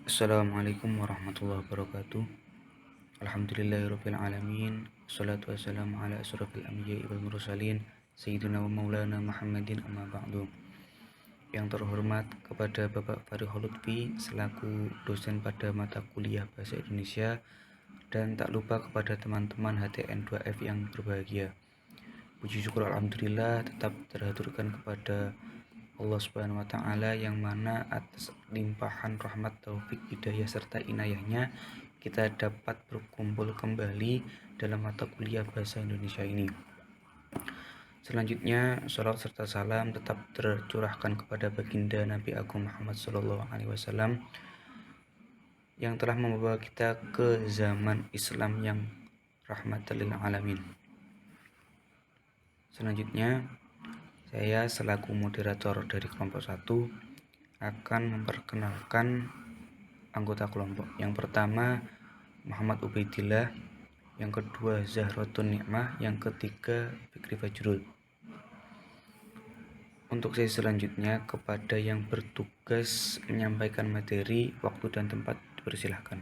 Assalamualaikum warahmatullahi wabarakatuh. Alhamdulillahirabbil alamin. Wassalatu wassalamu ala asyrofil anbiya'i wal mursalin sayyidina wa maulana Muhammadin amma ba'du. Yang terhormat kepada Bapak Farihul Lutfi selaku dosen pada mata kuliah Bahasa Indonesia, dan tak lupa kepada teman-teman HTN 2F yang berbahagia. Puji syukur alhamdulillah tetap terhaturkan kepada Allah Subhanahu wa taala yang mana atas limpahan rahmat, taufik, hidayah serta inayahnya kita dapat berkumpul kembali dalam mata kuliah bahasa Indonesia ini. Selanjutnya, sholawat serta salam tetap tercurahkan kepada baginda Nabi Agung Muhammad SAW yang telah membawa kita ke zaman Islam yang rahmatan lil alamin. Selanjutnya, saya selaku moderator dari kelompok 1 akan memperkenalkan anggota kelompok. Yang pertama Muhammad Ubaidillah, yang kedua Zahratun Nikmah, yang ketiga Fikri Fajrul. Untuk sesi selanjutnya kepada yang bertugas menyampaikan materi, waktu dan tempat dipersilahkan.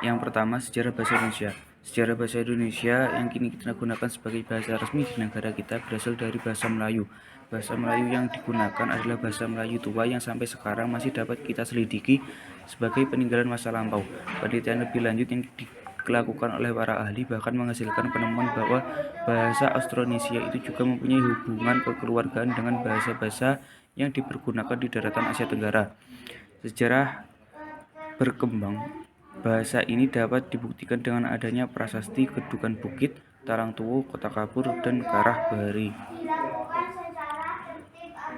Yang pertama, sejarah bahasa Indonesia. Sejarah bahasa Indonesia yang kini kita gunakan sebagai bahasa resmi di negara kita berasal dari bahasa Melayu. Bahasa Melayu yang digunakan adalah bahasa Melayu tua yang sampai sekarang masih dapat kita selidiki sebagai peninggalan masa lampau. Penelitian lebih lanjut yang dilakukan oleh para ahli bahkan menghasilkan penemuan bahwa bahasa Austronesia itu juga mempunyai hubungan kekeluargaan dengan bahasa-bahasa yang dipergunakan di daratan Asia Tenggara. Sejarah berkembang bahasa ini dapat dibuktikan dengan adanya prasasti Kedukan Bukit, Talang Tuwu, Kota Kapur, dan Karah Bahari.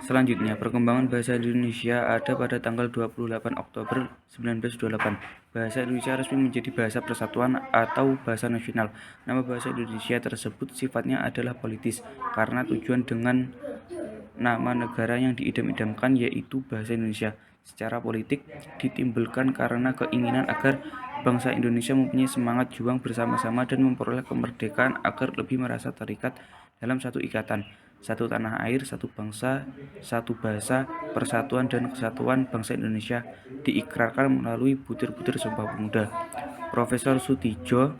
Selanjutnya, perkembangan bahasa Indonesia ada pada tanggal 28 Oktober 1928. Bahasa Indonesia resmi menjadi bahasa persatuan atau bahasa nasional. Nama bahasa Indonesia tersebut sifatnya adalah politis karena tujuan dengan nama negara yang diidam-idamkan yaitu bahasa Indonesia. Secara politik ditimbulkan karena keinginan agar bangsa Indonesia mempunyai semangat juang bersama-sama dan memperoleh kemerdekaan agar lebih merasa terikat dalam satu ikatan, satu tanah air, satu bangsa, satu bahasa, persatuan dan kesatuan bangsa Indonesia diikrarkan melalui butir-butir Sumpah Pemuda. Profesor Soetidjo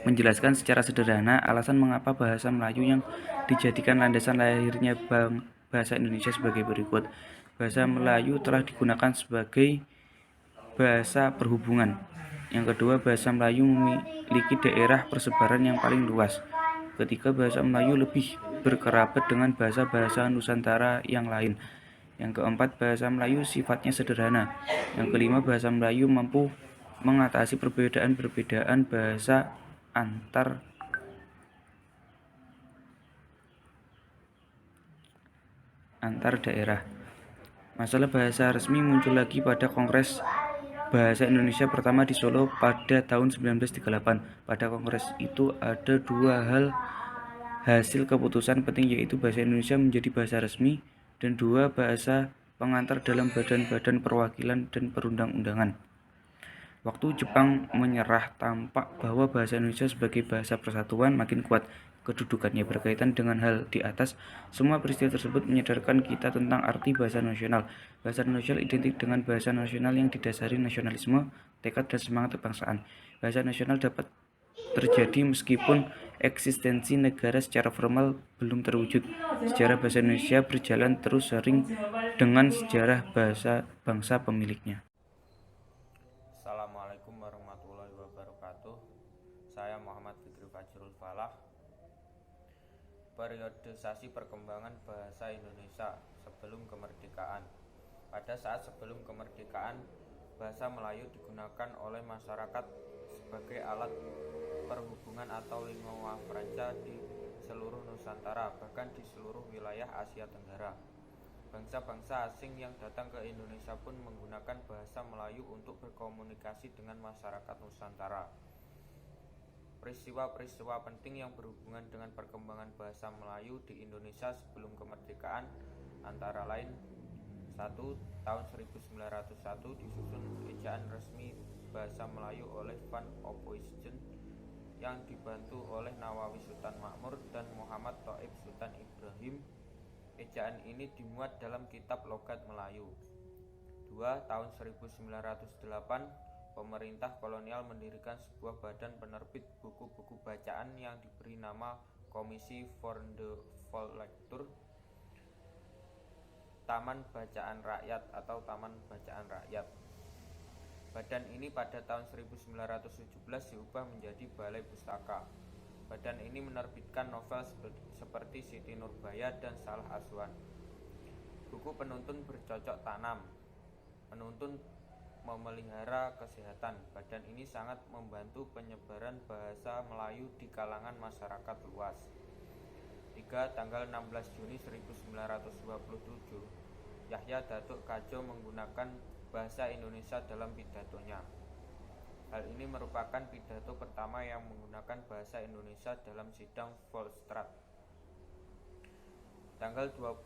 menjelaskan secara sederhana alasan mengapa bahasa Melayu yang dijadikan landasan lahirnya bahasa Indonesia sebagai berikut. Bahasa Melayu telah digunakan sebagai bahasa perhubungan. Yang kedua, bahasa Melayu memiliki daerah persebaran yang paling luas. Ketiga, bahasa Melayu lebih berkerabat dengan bahasa-bahasa Nusantara yang lain. Yang keempat, bahasa Melayu sifatnya sederhana. Yang kelima, bahasa Melayu mampu mengatasi perbedaan-perbedaan bahasa antar daerah. Masalah bahasa resmi muncul lagi pada Kongres Bahasa Indonesia pertama di Solo pada tahun 1938. Pada kongres itu ada dua hal hasil keputusan penting, yaitu bahasa Indonesia menjadi bahasa resmi dan dua bahasa pengantar dalam badan-badan perwakilan dan perundang-undangan. Waktu Jepang menyerah, tampak bahwa bahasa Indonesia sebagai bahasa persatuan makin kuat. Kedudukannya berkaitan dengan hal di atas. Semua peristiwa tersebut menyadarkan kita tentang arti bahasa nasional. Bahasa nasional identik dengan bahasa nasional yang didasari nasionalisme, tekad, dan semangat kebangsaan. Bahasa nasional dapat terjadi meskipun eksistensi negara secara formal belum terwujud. Sejarah bahasa Indonesia berjalan terus sering dengan sejarah bahasa bangsa pemiliknya. Assalamualaikum warahmatullahi wabarakatuh. Saya Muhammad Fikri Fajrul Falah. Periodisasi perkembangan bahasa Indonesia sebelum kemerdekaan. Pada saat sebelum kemerdekaan, bahasa Melayu digunakan oleh masyarakat sebagai alat perhubungan atau lingua franca di seluruh Nusantara, bahkan di seluruh wilayah Asia Tenggara. Bangsa-bangsa asing yang datang ke Indonesia pun menggunakan bahasa Melayu untuk berkomunikasi dengan masyarakat Nusantara. Peristiwa-peristiwa penting yang berhubungan dengan perkembangan bahasa Melayu di Indonesia sebelum kemerdekaan antara lain: 1. Tahun 1901 disusun ejaan resmi bahasa Melayu oleh Van Ophuijsen yang dibantu oleh Nawawi Sultan Makmur dan Muhammad Thaib Sultan Ibrahim. Ejaan ini dimuat dalam kitab Logat Melayu. 2. Tahun 1908, pemerintah kolonial mendirikan sebuah badan penerbit buku-buku bacaan yang diberi nama Komisi voor de Volkslectuur, Taman Bacaan Rakyat atau Taman Bacaan Rakyat. Badan ini pada tahun 1917 diubah menjadi Balai Pustaka. Badan ini menerbitkan novel seperti Siti Nurbaya dan Salah Asuhan. Buku penuntun bercocok tanam, menuntun memelihara kesehatan. Badan ini sangat membantu penyebaran bahasa Melayu di kalangan masyarakat luas. 3. Tanggal 16 Juni 1927, Yahya Datuk Kadjo menggunakan bahasa Indonesia dalam pidatonya. Hal ini merupakan pidato pertama yang menggunakan bahasa Indonesia dalam sidang Volksraad. Tanggal 28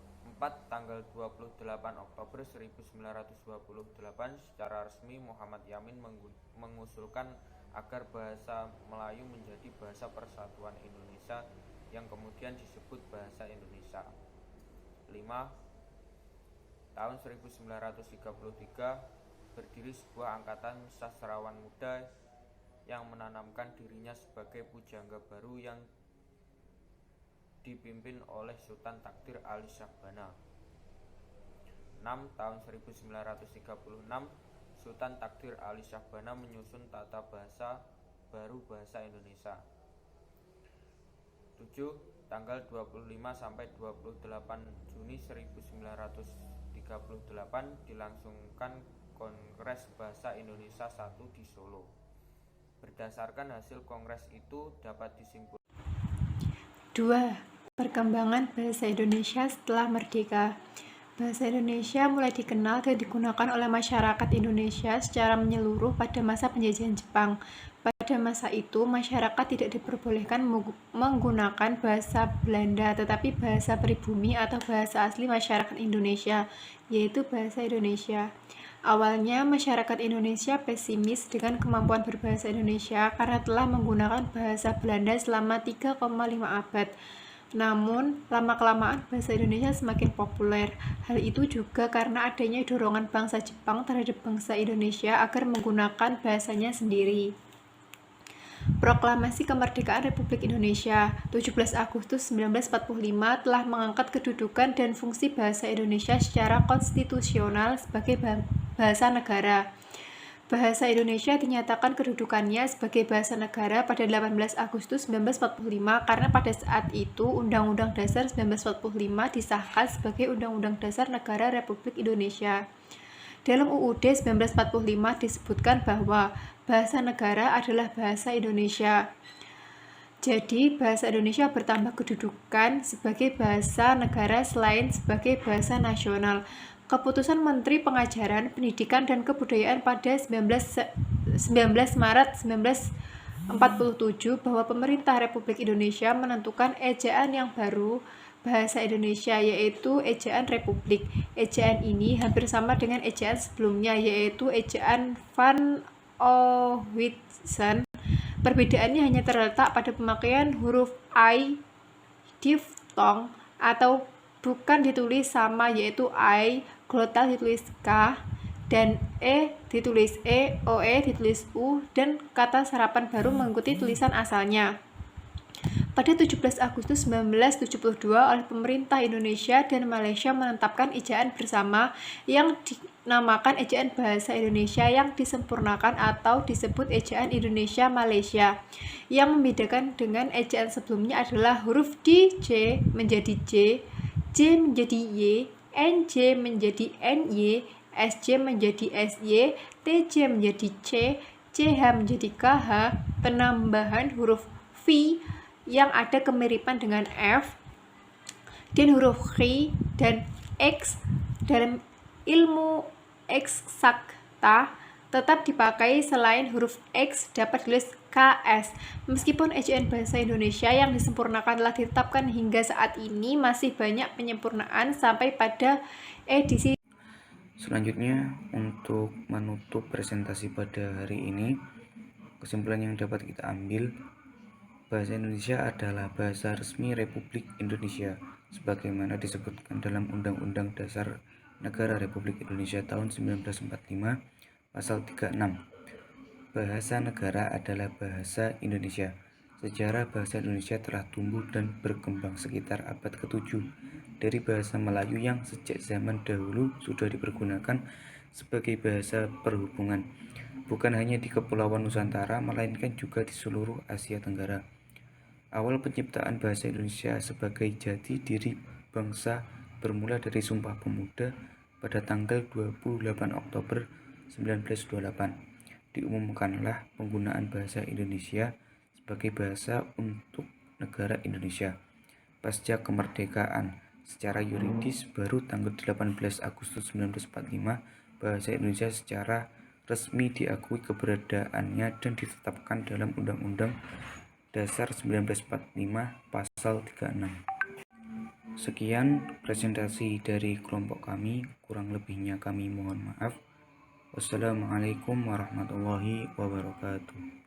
Oktober 1928, secara resmi Muhammad Yamin mengusulkan agar bahasa Melayu menjadi bahasa persatuan Indonesia yang kemudian disebut bahasa Indonesia. 5. Tahun 1933, berdiri sebuah angkatan sastrawan muda yang menanamkan dirinya sebagai pujangga baru yang dipimpin oleh Sultan Takdir Ali Syahbana. 6. Tahun 1936, Sultan Takdir Ali Syahbana menyusun tata bahasa baru bahasa Indonesia. 7. Tanggal 25 sampai 28 Juni 1938 dilangsungkan Kongres Bahasa Indonesia I di Solo. Berdasarkan hasil kongres itu dapat disimpulkan 2. Perkembangan bahasa Indonesia setelah merdeka. Bahasa Indonesia mulai dikenal dan digunakan oleh masyarakat Indonesia secara menyeluruh pada masa penjajahan Jepang. Pada masa itu, masyarakat tidak diperbolehkan menggunakan bahasa Belanda, tetapi bahasa pribumi atau bahasa asli masyarakat Indonesia, yaitu bahasa Indonesia. Awalnya, masyarakat Indonesia pesimis dengan kemampuan berbahasa Indonesia karena telah menggunakan bahasa Belanda selama 3,5 abad. Namun, lama-kelamaan bahasa Indonesia semakin populer. Hal itu juga karena adanya dorongan bangsa Jepang terhadap bangsa Indonesia agar menggunakan bahasanya sendiri. Proklamasi Kemerdekaan Republik Indonesia 17 Agustus 1945 telah mengangkat kedudukan dan fungsi bahasa Indonesia secara konstitusional sebagai bahasa negara. Bahasa Indonesia dinyatakan kedudukannya sebagai bahasa negara pada 18 Agustus 1945 karena pada saat itu Undang-Undang Dasar 1945 disahkan sebagai Undang-Undang Dasar Negara Republik Indonesia. Dalam UUD 1945 disebutkan bahwa bahasa negara adalah bahasa Indonesia. Jadi, bahasa Indonesia bertambah kedudukan sebagai bahasa negara selain sebagai bahasa nasional. Keputusan Menteri Pengajaran, Pendidikan, dan Kebudayaan pada 19 Maret 1947 bahwa pemerintah Republik Indonesia menentukan ejaan yang baru bahasa Indonesia, yaitu ejaan Republik. Ejaan ini hampir sama dengan ejaan sebelumnya, yaitu ejaan Van Ouwitsen. Perbedaannya hanya terletak pada pemakaian huruf I diftong atau bukan ditulis sama, yaitu I, glotal ditulis K, dan E ditulis E, OE ditulis U, dan kata serapan baru mengikuti tulisan asalnya. Pada 17 Agustus 1972 oleh pemerintah Indonesia dan Malaysia menetapkan ejaan bersama yang dinamakan ejaan bahasa Indonesia yang disempurnakan atau disebut ejaan Indonesia Malaysia. Yang membedakan dengan ejaan sebelumnya adalah huruf D, J menjadi J, J menjadi Y, NJ menjadi NY, SJ menjadi SY, TJ menjadi C, CH menjadi KH, penambahan huruf V yang ada kemiripan dengan F, dan huruf H dan X dalam ilmu eksakta tetap dipakai selain huruf X dapat ditulis KS. Meskipun ejaan bahasa Indonesia yang disempurnakan telah ditetapkan hingga saat ini, masih banyak penyempurnaan sampai pada edisi. Selanjutnya, untuk menutup presentasi pada hari ini, kesimpulan yang dapat kita ambil, bahasa Indonesia adalah bahasa resmi Republik Indonesia sebagaimana disebutkan dalam Undang-Undang Dasar Negara Republik Indonesia tahun 1945, Pasal 36. Bahasa negara adalah bahasa Indonesia. Sejarah bahasa Indonesia telah tumbuh dan berkembang sekitar abad ke-7 dari bahasa Melayu yang sejak zaman dahulu sudah dipergunakan sebagai bahasa perhubungan, bukan hanya di Kepulauan Nusantara, melainkan juga di seluruh Asia Tenggara. Awal penciptaan bahasa Indonesia sebagai jati diri bangsa bermula dari Sumpah Pemuda pada tanggal 28 Oktober 1928. Diumumkanlah penggunaan bahasa Indonesia sebagai bahasa untuk negara Indonesia. Pasca kemerdekaan, secara yuridis baru tanggal 18 Agustus 1945, bahasa Indonesia secara resmi diakui keberadaannya dan ditetapkan dalam Undang-Undang Dasar 1945 Pasal 36. Sekian presentasi dari kelompok kami, kurang lebihnya kami mohon maaf. Wassalamualaikum warahmatullahi wabarakatuh.